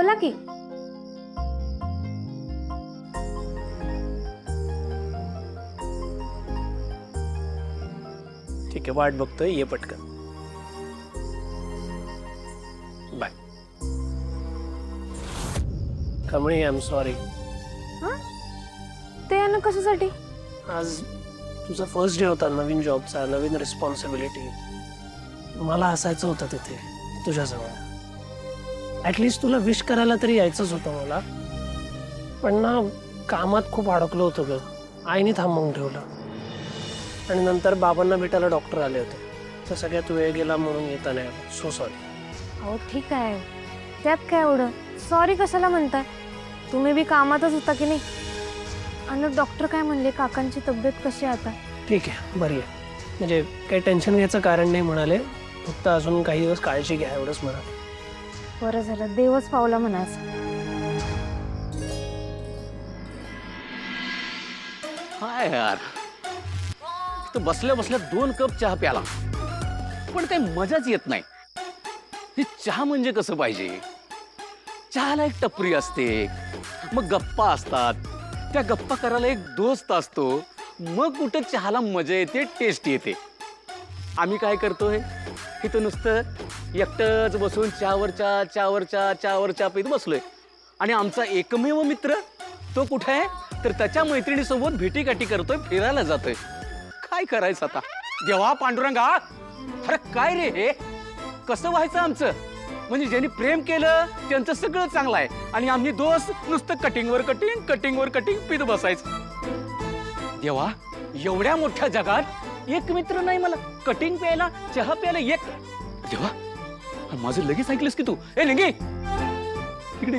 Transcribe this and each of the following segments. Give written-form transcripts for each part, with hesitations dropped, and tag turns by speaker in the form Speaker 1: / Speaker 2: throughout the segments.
Speaker 1: बोला की.
Speaker 2: ठीक आहे, वाट बघतोय, ये पटकन. Bye. Kamli, I am sorry.
Speaker 1: ते ना कशासाठी?
Speaker 2: आज तुझा फर्स्ट डे होता नवीन जॉबचा, नवीन रिस्पॉन्सिबिलिटी. मला असायचं होतं तिथे तुझ्याजवळ. ऍटलिस्ट तुला विश करायला तरी यायचंच होतं मला. पण ना कामात खूप अडकलो होतो ग. आईने थांबवून ठेवलं. आणि नंतर बाबांना भेटायला डॉक्टर आले होते. तर सगळ्यात वेळ गेला म्हणून येता नाही आलं. So sorry.
Speaker 1: अहो ठीक आहे, त्यात काय एवढं सॉरी कशाला म्हणताय? तुम्ही बी कामातच होता की नाही. आणि डॉक्टर काय म्हणले? काकांची तब्येत कशी आहे आता?
Speaker 2: ठीक आहे, बरी आहे. म्हणजे काही टेन्शन घ्यायचं कारण नाही म्हणाले. फक्त अजून काही दिवस काळजी घ्या एवढंच म्हणाले.
Speaker 1: बरं झालं, देवच पावला म्हणायचं.
Speaker 3: हाय यार, तर बसल्या बसल्या 2 कप चहा प्याला, पण काही मजाच येत नाही. हे चहा म्हणजे कसं पाहिजे? चहाला एक टपरी असते, मग गप्पा असतात. त्या गप्पा करायला एक दोस्त असतो. मग कुठं चहाला मजा येते, टेस्ट येते. आम्ही काय करतोय? इथं नुसतं एकटंच बसून चहावरच्या पीत बसलोय. आणि आमचा एकमेव मित्र तो कुठे आहे? तर त्याच्या मैत्रिणीसोबत भेटीगाठी करतोय, फिरायला जातोय. काय करायचं आता? देवा पांडुरंगा, अरे काय रे हे? कसं व्हायचं आमचं? म्हणजे ज्यांनी प्रेम केलं त्यांचं सगळं चांगलं आहे, आणि आम्ही दोस्त नुसतं कटिंगवर कटिंग पीत बसायचं. देवा, एवढ्या मोठ्या जगात एक मित्र नाही मला कटिंग प्यायला, चहा प्यायला एक. देवा, माझं लगेच ऐकलंस की तू? ए लिंगी, इकडे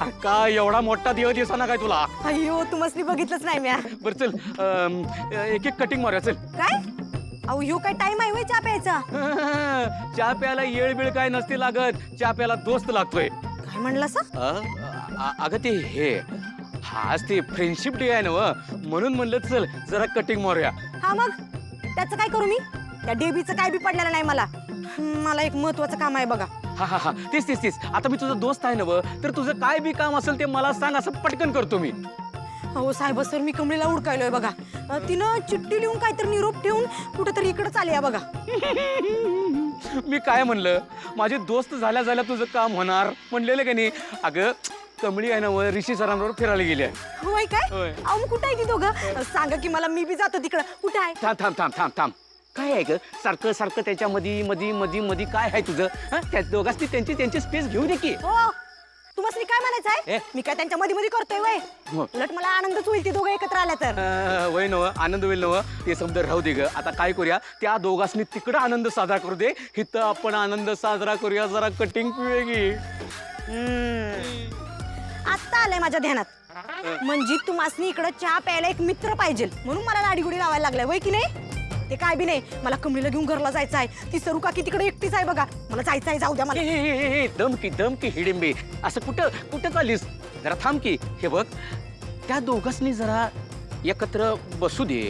Speaker 3: अरे काय एवढा मोठा देव दिसना काय तुला?
Speaker 4: अय्यो, तुम्हाला बघितलंच नाही म्या.
Speaker 3: बर चल, एक कटिंग मारूया चल.
Speaker 4: काय? अहो ह्यो काय टाइम आहे चहा प्यायचा?
Speaker 3: चहा प्यायला येळ बिळ काय नसते लागत. चहा प्यायला दोस्त लागतोय.
Speaker 4: काय म्हणला सा?
Speaker 3: अगं ते हे, आज ते फ्रेंडशिप डे आहे ना व, म्हणून म्हणलं चल जरा कटिंग मारूया.
Speaker 4: हा मग त्याचं काय करू मी? त्या डेबीचं काय बी पडलेलं नाही मला. मला एक महत्वाचं काम आहे बघा.
Speaker 3: हा तेच. आता मी तुझा दोस्त आहे ना व, तर तुझं काय बी काम असेल ते मला सांग, असं पटकन करतो मी.
Speaker 4: हो साहेब सर, मी कमळीला उडकायलोय बघा. तिनं चिठ्ठी लिहून काहीतरी निरोप ठेवून कुठेतरी इकडे चालली आहे बघा.
Speaker 3: मी काय म्हणलं? माझे दोस्त झाल्या तुझं काम होणार म्हणलेलं का नाही? अगं कमळी आहे ना व, ऋषी सरांबरोबर फिरायला गेली आहे.
Speaker 4: होय काय?
Speaker 3: होय.
Speaker 4: अहो मग कुठे आहे ती दोघं? सांगा की मला, मी बी जातो तिकडं. कुठे आहे?
Speaker 3: थांब. काय आहे ग सारखं त्याच्या मधी काय आहे तुझं? त्या दोघांनी त्यांची स्पेस घेऊ दे की.
Speaker 4: हो, तुम्हाला काय म्हणायचं आहे? मी काय त्यांच्या मध्ये करतोय वय?
Speaker 3: हो.
Speaker 4: उलट मला आनंदच होईल ती दोघं एकत्र आल्या तर.
Speaker 3: वय नव, आनंद होईल नव. ते समजा राहू दे ग. आता काय करूया, त्या दोघांनी तिकडं आनंद साजरा करू दे, इथं आपण आनंद साजरा करूया. जरा कटिंग पिऊया की.
Speaker 4: आत्ता आलंय माझ्या ध्यानात. म्हणजे तुम्हाला इकडं चहा प्यायला एक मित्र पाहिजे, म्हणून मला लाडीगुडी लावायला लागलाय वय की नाही? ते काय बी नाही, मला कमळीला घेऊन घरला जायचं आहे. ती सरू काकी तिकडे एकटीच आहे बघा. मला जायचं आहे, जाऊ द्या मला.
Speaker 3: दमकी हिडिंबे, असं कुठं चाललीस? जरा थांब की. हे बघ, त्या दोघांनी जरा एकत्र बसू दे.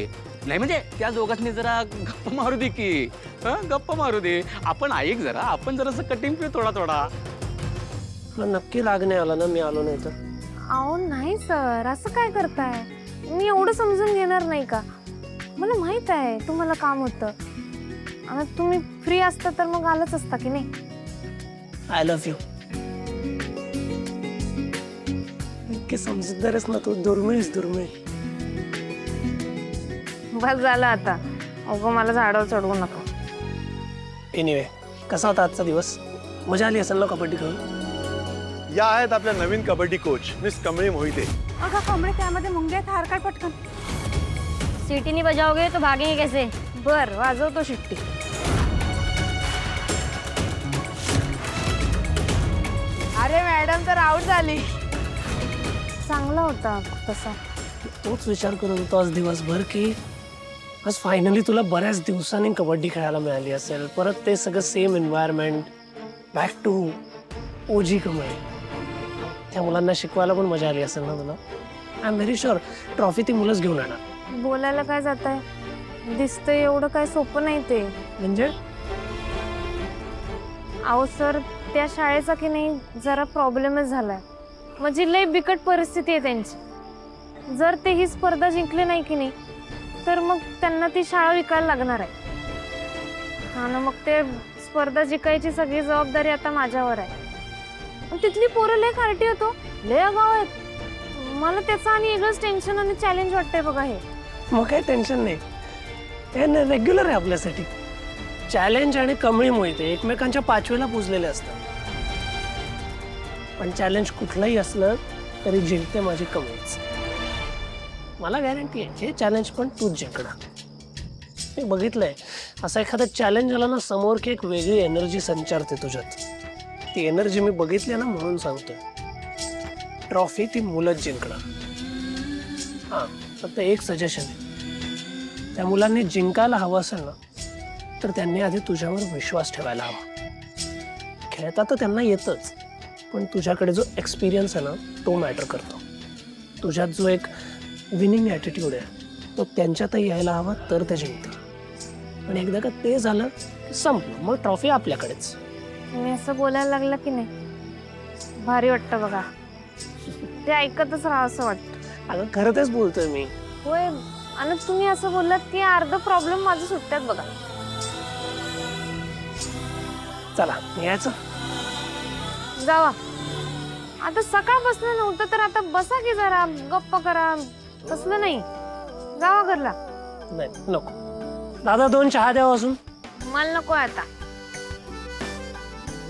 Speaker 3: नाही म्हणजे त्या दोघांनी जरा गप्पा मारू दे की. गप्पा मारू दे. आपण ऐक जरा, आपण जरासं कटिंग पिऊ थोडा.
Speaker 2: तुला नक्की राग नाही आला ना मी आलो नाही तर?
Speaker 1: अहो नाही सर, असं काय करताय? मी एवढं समजून घेणार नाही का? मला माहित आहे तुम्हाला काम होतं, आणि तुम्ही फ्री असता तर मग आलंच असता की नाही.
Speaker 2: I love you. इतके समजूतदारच ना तू. दुर्मिळ.
Speaker 1: बस झालं आता. अगं मला झाडावर चढवू नका.
Speaker 2: एनिवे, कसा होता आजचा दिवस? मजा आली असेल ना कबड्डी खेळून?
Speaker 5: या आहेत आपल्या नवीन कबड्डी कोच मिस कमळी मोहिते.
Speaker 4: अगं कमळे, त्यामध्ये मुंग्या हार काय पटकन.
Speaker 1: सीटी नहीं बजाओगे तो भागेंगे कैसे? बर वाजव तो शिट्टी. अरे मॅडम तर आउट झाली. चांगला होता तसा.
Speaker 2: तोच विचार करत होतो आज दिवसभर की आज फायनली तुला बऱ्याच दिवसांनी कबड्डी खेळायला मिळाली असेल. परत ते सगळं सेम एन्व्हायरमेंट, बॅक टू ओजी कमळे. त्या मुलांना शिकवायला पण मजा आली असेल ना तुला? I am very sure trophy ती मुलंच घेऊन येणार.
Speaker 1: बोलायला काय जात आहे? दिसतंय एवढं काय सोपं नाही ते.
Speaker 2: म्हणजे
Speaker 1: अहो सर, त्या शाळेचा की नाही जरा प्रॉब्लेमच झालाय. म्हणजे लय बिकट परिस्थिती आहे त्यांची. जर ते ही स्पर्धा जिंकले नाही की नाही तर मग त्यांना ती शाळा विकायला लागणार आहे. हा ना, मग ते स्पर्धा जिंकायची सगळी जबाबदारी आता माझ्यावर आहे. आणि तिथली पोरं लय खारटी होतो, लय आगाऊ आहेत. मला त्याचं आणि वेगळंच टेन्शन आणि चॅलेंज वाटतंय बघा हे.
Speaker 2: मग काही टेन्शन नाही, हे रेग्युलर आहे आपल्यासाठी. चॅलेंज आणि कमळी मोहिते एकमेकांच्या पाचवीला पुजलेले असतात. पण चॅलेंज कुठलंही असलं तरी जिंकते माझी कमळीच. मला गॅरंटी आहे हे चॅलेंज पण तूच जिंकणार. मी बघितलंय असं एखादं चॅलेंज आलं ना समोर की एक वेगळी एनर्जी संचारते तुझ्यात. ती एनर्जी मी बघितली ना म्हणून सांगतोय. ट्रॉफी ती मुलंच जिंकणार. हां, फक्त एक सजेशन आहे, त्या मुलांनी जिंकायला हवं असेल ना तर त्यांनी आधी तुझ्यावर विश्वास ठेवायला हवा. खेळता तर त्यांना येतच, पण तुझ्याकडे जो एक्सपिरियन्स आहे ना तो मॅटर करतो. तुझ्यात जो एक विनिंग ॲटिट्यूड आहे तो त्यांच्यातही यायला हवा तर ते जिंकतील. आणि एकदा का ते झालं की संपलं, मग ट्रॉफी आपल्याकडेच.
Speaker 1: मी असं बोलायला लागलं की नाही भारी वाटतं बघा. ते ऐकतच राहा असं वाटतं.
Speaker 2: अगं खरं तेच बोलतोय मी.
Speaker 1: होय, आणि तुम्ही असं बोललात की अर्ध प्रॉब्लेम माझं सुटतात बघा.
Speaker 2: चला यायचं.
Speaker 1: जावा. आता सकाळपासून नव्हतं तर आता बसा की जरा गप्प करा. तसलं नाही, जावा घरला.
Speaker 2: नाही नको. दादा 2 चहा द्या अजून.
Speaker 1: मला नको आता.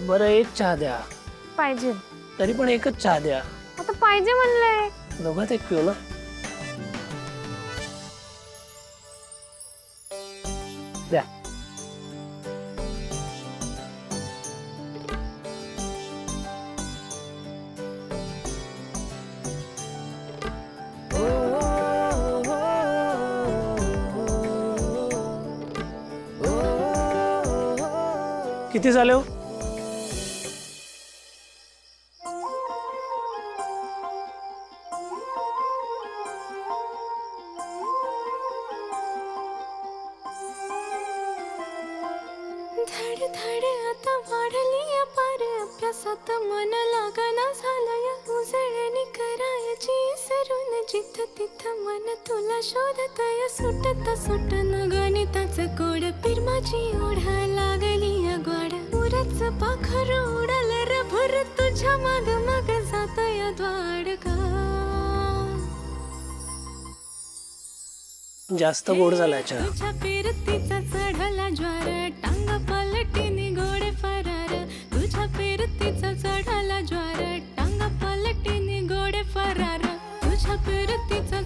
Speaker 2: बरं 1 चहा द्या.
Speaker 1: पाहिजे
Speaker 2: तरी पण 1च चहा द्या.
Speaker 1: आता पाहिजे म्हणलंय.
Speaker 2: दोघात 1 पिऊ ना. द्या. किती झाले हो?
Speaker 6: धड धड आता वाढली पार अभ्यासात मन लागना झालंय. उजळणी करायची सरून जिथं तिथं मन तुला शोधतय. सुटत सुटन गणिताचं कोड पिरमाची ओढा लागली गोड. पुरच पाखर उडल रभर तुझ्या माग माग जातय द्वाडका.
Speaker 2: जास्त गोड झालाय चहा.
Speaker 6: तुझ्या पेरतीचा चढला ज्वार टांग पलटीने घोडे फरार. तुझ्या पेरतीचा चढला ज्वार टांग पलटीने घोडे फरार. तुझ्या पेरतीचा